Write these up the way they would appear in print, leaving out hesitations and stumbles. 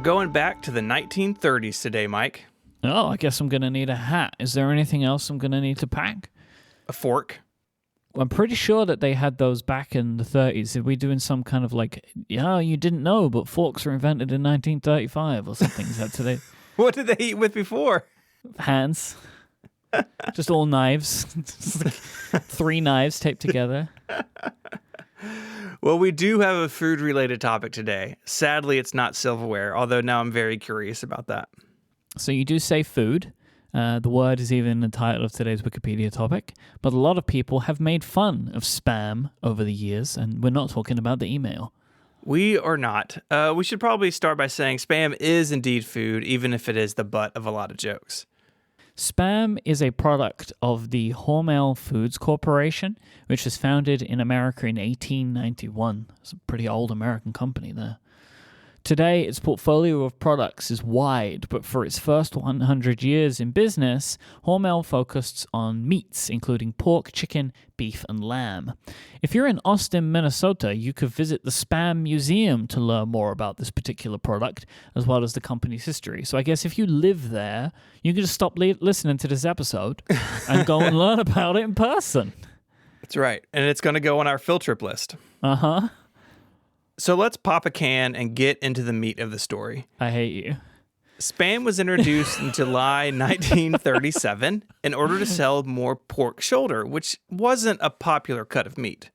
going back to the 1930s today, Mike. Oh, I guess I'm going to need a hat. Is there anything else I'm going to need to pack? A fork. I'm pretty sure that they had those back in the 30s. Are we doing some kind of you didn't know, but forks were invented in 1935 or something? Is that today? What did they eat with before? Hands. Just all knives. Just like 3 knives taped together. Well, we do have a food-related topic today. Sadly, it's not silverware, although now I'm very curious about that. So you do say food. The word is even in the title of today's Wikipedia topic. But a lot of people have made fun of spam over the years, and we're not talking about the email. We are not. We should probably start by saying spam is indeed food, even if it is the butt of a lot of jokes. Spam is a product of the Hormel Foods Corporation, which was founded in America in 1891. It's a pretty old American company there. Today, its portfolio of products is wide, but for its first 100 years in business, Hormel focused on meats, including pork, chicken, beef, and lamb. If you're in Austin, Minnesota, you could visit the Spam Museum to learn more about this particular product, as well as the company's history. So I guess if you live there, you can just stop listening to this episode and go and learn about it in person. That's right. And it's going to go on our field trip list. Uh-huh. So let's pop a can and get into the meat of the story. I hate you. Spam was introduced in July 1937 in order to sell more pork shoulder, which wasn't a popular cut of meat.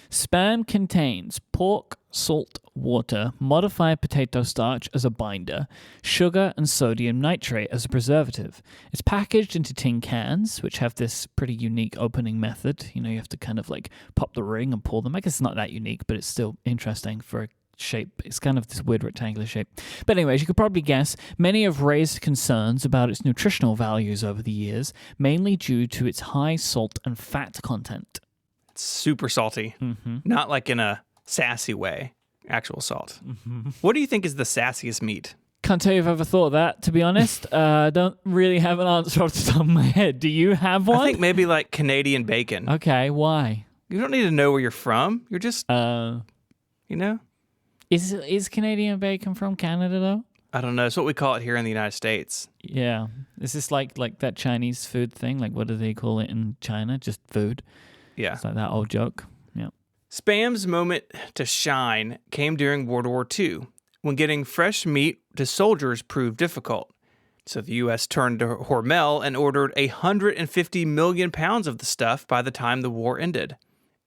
Spam contains pork, salt, water, modified potato starch as a binder, sugar, and sodium nitrate as a preservative. It's packaged into tin cans, which have this pretty unique opening method. You have to kind of pop the ring and pull them. I guess it's not that unique, but it's still interesting for a shape. It's kind of this weird rectangular shape. But anyways, you could probably guess, many have raised concerns about its nutritional values over the years, mainly due to its high salt and fat content. Super salty, not like in a sassy way, actual salt. What do you think is the sassiest meat? Can't tell you if I've ever thought of that, to be honest. I don't really have an answer off the top of my head. Do you have one? I think maybe like Canadian bacon. Okay, why? You don't need to know where you're from. You're just, Is Canadian bacon from Canada, though? I don't know. It's what we call it here in the United States. Yeah. Is this like that Chinese food thing? What do they call it in China? Just food? Yeah. It's like that old joke. Yeah. Spam's moment to shine came during World War II, when getting fresh meat to soldiers proved difficult. So the U.S. turned to Hormel and ordered 150 million pounds of the stuff by the time the war ended.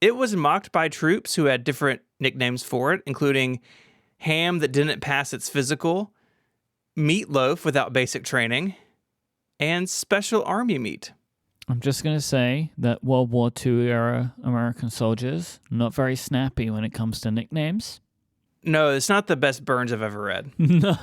It was mocked by troops who had different nicknames for it, including ham that didn't pass its physical, meatloaf without basic training, and special army meat. I'm just going to say that World War II era American soldiers, not very snappy when it comes to nicknames. No, it's not the best Burns I've ever read. No,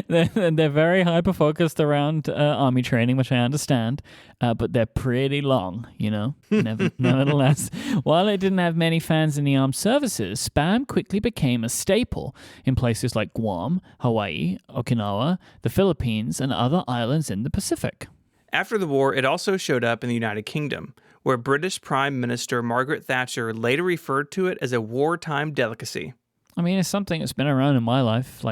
they're very hyper-focused around army training, which I understand, but they're pretty long, Nevertheless, while it didn't have many fans in the armed services, Spam quickly became a staple in places like Guam, Hawaii, Okinawa, the Philippines, and other islands in the Pacific. After the war, it also showed up in the United Kingdom, where British Prime Minister Margaret Thatcher later referred to it as a wartime delicacy. I mean, it's something that's been around in my life.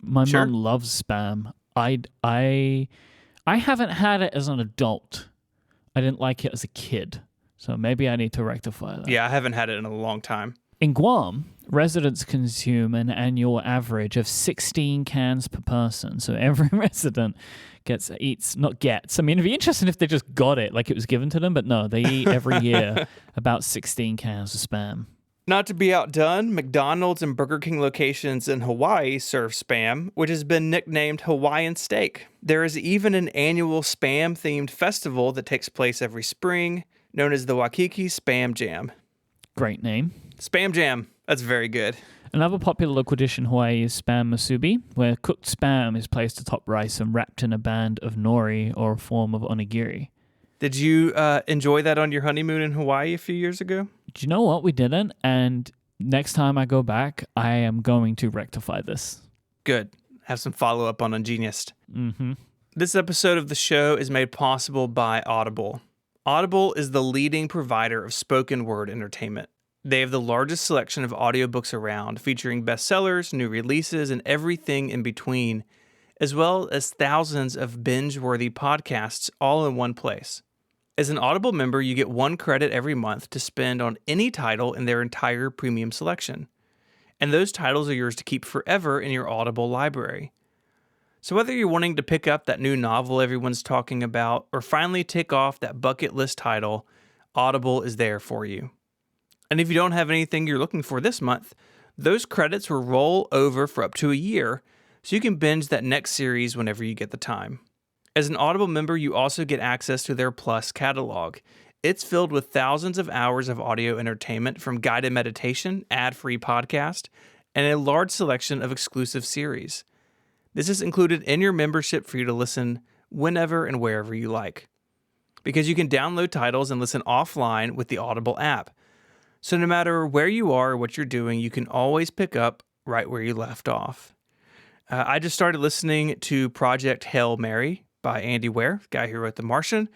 My Sure. mom loves Spam. I haven't had it as an adult. I didn't like it as a kid. So maybe I need to rectify that. Yeah, I haven't had it in a long time. In Guam, residents consume an annual average of 16 cans per person. So every resident eats. I mean, it'd be interesting if they just got it like it was given to them, but no, they eat every year about 16 cans of Spam. Not to be outdone, McDonald's and Burger King locations in Hawaii serve Spam, which has been nicknamed Hawaiian steak. There is even an annual Spam-themed festival that takes place every spring, known as the Waikiki Spam Jam. Great name. Spam Jam. That's very good. Another popular local dish in Hawaii is spam musubi, where cooked spam is placed atop rice and wrapped in a band of nori or a form of onigiri. Did you enjoy that on your honeymoon in Hawaii a few years ago? Do you know what? We didn't. And next time I go back, I am going to rectify this. Good. Have some follow-up on Ungenius. Mm-hmm. This episode of the show is made possible by Audible. Audible is the leading provider of spoken word entertainment. They have the largest selection of audiobooks around, featuring bestsellers, new releases, and everything in between, as well as thousands of binge-worthy podcasts all in one place. As an Audible member, you get 1 credit every month to spend on any title in their entire premium selection. And those titles are yours to keep forever in your Audible library. So whether you're wanting to pick up that new novel everyone's talking about, or finally tick off that bucket list title, Audible is there for you. And if you don't have anything you're looking for this month, those credits will roll over for up to a year, so you can binge that next series whenever you get the time. As an Audible member, you also get access to their Plus catalog. It's filled with thousands of hours of audio entertainment from guided meditation, ad-free podcast, and a large selection of exclusive series. This is included in your membership for you to listen whenever and wherever you like. Because you can download titles and listen offline with the Audible app. So no matter where you are or what you're doing, you can always pick up right where you left off. I just started listening to Project Hail Mary by Andy Weir, the guy who wrote The Martian,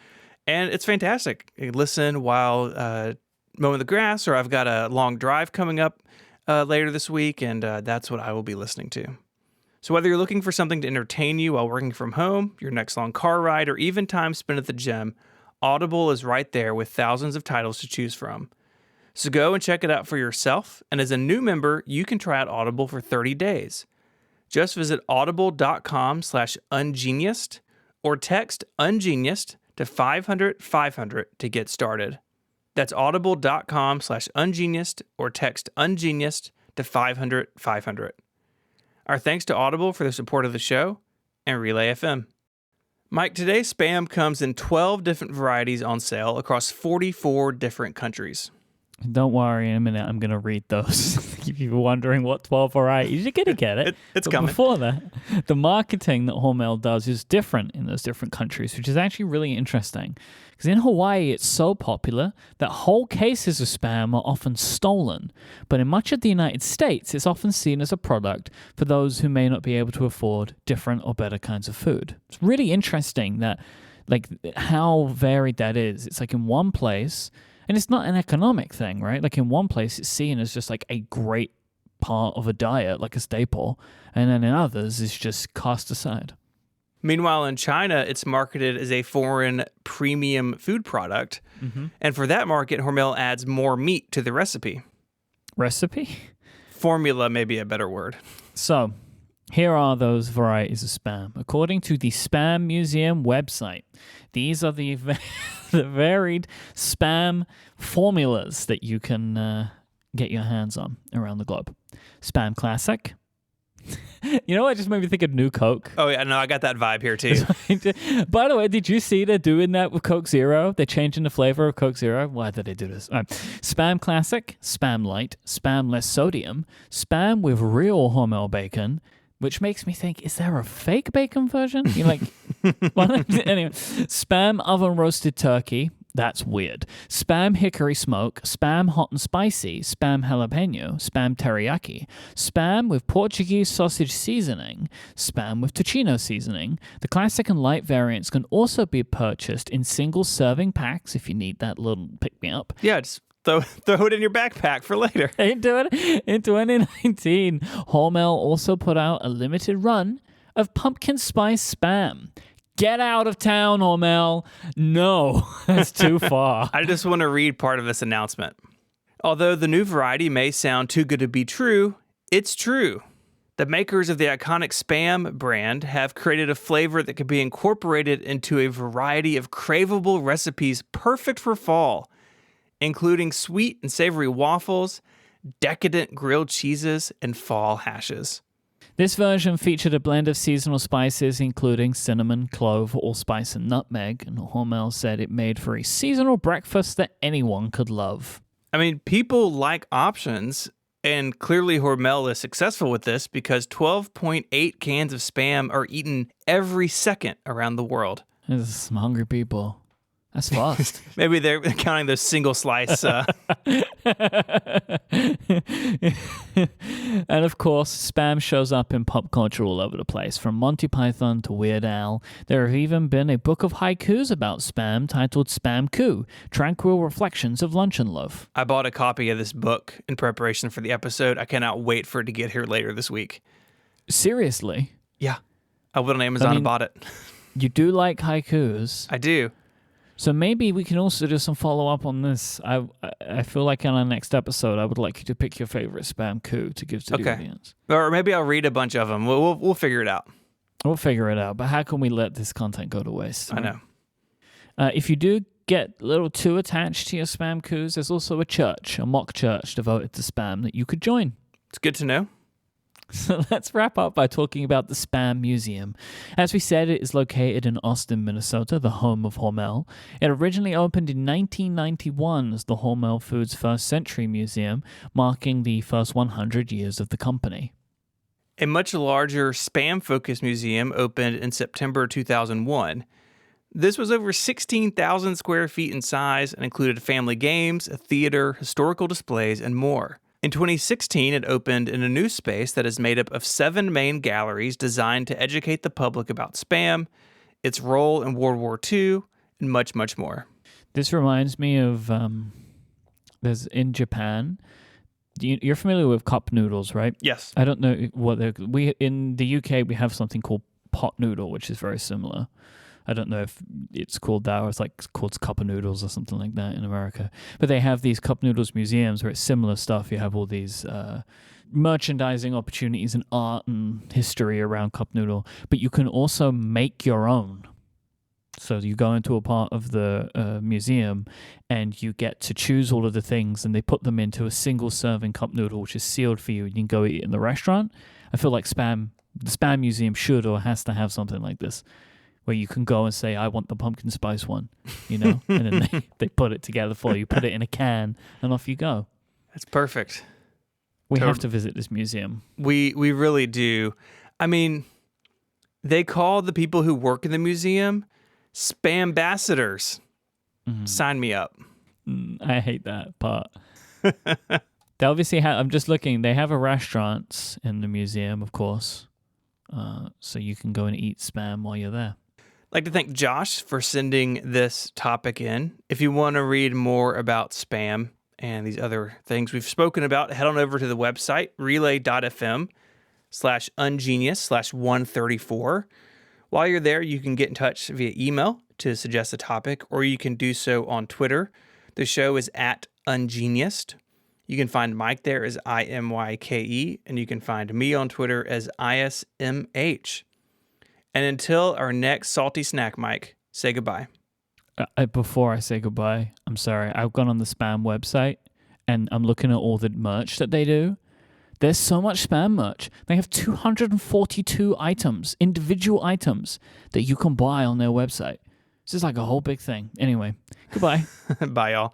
and it's fantastic. You can listen while mowing the grass, or I've got a long drive coming up later this week, and that's what I will be listening to. So whether you're looking for something to entertain you while working from home, your next long car ride, or even time spent at the gym, Audible is right there with thousands of titles to choose from. So go and check it out for yourself, and as a new member, you can try out Audible for 30 days. Just visit audible.com/ungeniused or text ungeniused to 500-500 to get started. That's audible.com/ungeniused or text ungeniused to 500-500. Our thanks to Audible for the support of the show and Relay FM. Mike, today's Spam comes in 12 different varieties on sale across 44 different countries. Don't worry, in a minute I'm going to read those. If you were wondering what 12 varieties, you're going to get it. It's but coming. Before that, the marketing that Hormel does is different in those different countries, which is actually really interesting. Because in Hawaii, it's so popular that whole cases of Spam are often stolen. But in much of the United States, it's often seen as a product for those who may not be able to afford different or better kinds of food. It's really interesting that, like, how varied that is. It's like in one place... And it's not an economic thing, right? Like in one place, it's seen as just like a great part of a diet, like a staple. And then in others, it's just cast aside. Meanwhile, in China, it's marketed as a foreign premium food product. Mm-hmm. And for that market, Hormel adds more meat to the recipe. Recipe? Formula may be a better word. So, here are those varieties of Spam. According to the Spam Museum website, these are the varied Spam formulas that you can get your hands on around the globe. Spam Classic. You know what just made me think of New Coke? Oh, yeah, no, I got that vibe here, too. By the way, did you see they're doing that with Coke Zero? They're changing the flavor of Coke Zero. Why did they do this? All right. Spam Classic, Spam Light, Spam Less Sodium, Spam with real Hormel bacon, which makes me think, is there a fake bacon version? You're like, anyway, Spam Oven Roasted Turkey. That's weird. Spam Hickory Smoke, Spam Hot and Spicy, Spam Jalapeno, Spam Teriyaki, Spam with Portuguese sausage seasoning, Spam with tocino seasoning. The classic and light variants can also be purchased in single serving packs if you need that little pick-me-up. Yeah, just throw it in your backpack for later. In 2019, Hormel also put out a limited run of pumpkin spice Spam. Get out of town, Hormel. No, that's too far. I just want to read part of this announcement. Although the new variety may sound too good to be true, it's true. The makers of the iconic Spam brand have created a flavor that could be incorporated into a variety of craveable recipes perfect for fall, including sweet and savory waffles, decadent grilled cheeses, and fall hashes. This version featured a blend of seasonal spices, including cinnamon, clove, allspice, and nutmeg, and Hormel said it made for a seasonal breakfast that anyone could love. I mean, people like options, and clearly Hormel is successful with this because 12.8 cans of Spam are eaten every second around the world. There's some hungry people. That's fast. Maybe they're counting those single slice. And of course, spam shows up in pop culture all over the place, from Monty Python to Weird Al. There have even been a book of haikus about spam titled Spam Coup, Tranquil Reflections of Luncheon Loaf. I bought a copy of this book in preparation for the episode. I cannot wait for it to get here later this week. Seriously? Yeah. I went on Amazon and bought it. You do like haikus. I do. So maybe we can also do some follow-up on this. I feel like in our next episode, I would like you to pick your favorite spam coup to give to the audience. Or maybe I'll read a bunch of them. We'll figure it out. We'll figure it out. But how can we let this content go to waste? I know. If you do get a little too attached to your spam coups, there's also a mock church devoted to spam that you could join. It's good to know. So let's wrap up by talking about the Spam Museum. As we said, it is located in Austin, Minnesota, the home of Hormel. It originally opened in 1991 as the Hormel Foods First Century Museum, marking the first 100 years of the company. A much larger spam-focused museum opened in September 2001. This was over 16,000 square feet in size and included family games, a theater, historical displays, and more. In 2016, it opened in a new space that is made up of 7 main galleries designed to educate the public about spam, its role in World War II, and much, much more. This reminds me of, there's in Japan, you're familiar with cup noodles, right? Yes. I don't know what in the UK, we have something called pot noodle, which is very similar. I don't know if it's called that or it's like called cup of noodles or something like that in America. But they have these cup noodles museums where it's similar stuff. You have all these merchandising opportunities and art and history around cup noodle. But you can also make your own. So you go into a part of the museum and you get to choose all of the things and they put them into a single serving cup noodle, which is sealed for you. You can go eat it in the restaurant. I feel like the Spam Museum should or has to have something like this, where you can go and say, I want the pumpkin spice one, and then they put it together for you, put it in a can, and off you go. That's perfect. We have to visit this museum. We really do. I mean, they call the people who work in the museum spambassadors. Mm-hmm. Sign me up. I hate that part. They obviously have, I'm just looking, they have a restaurant in the museum, of course, so you can go and eat spam while you're there. I'd like to thank Josh for sending this topic in. If you want to read more about spam and these other things we've spoken about, head on over to the website, relay.fm/ungenius/134. While you're there, you can get in touch via email to suggest a topic, or you can do so on Twitter. The show is @ungeniused. You can find Mike there as IMYKE, and you can find me on Twitter as ISMH. And until our next Salty Snack, Mike, say goodbye. Before I say goodbye, I'm sorry. I've gone on the Spam website, and I'm looking at all the merch that they do. There's so much Spam merch. They have 242 items, individual items, that you can buy on their website. This is like a whole big thing. Anyway, goodbye. Bye, y'all.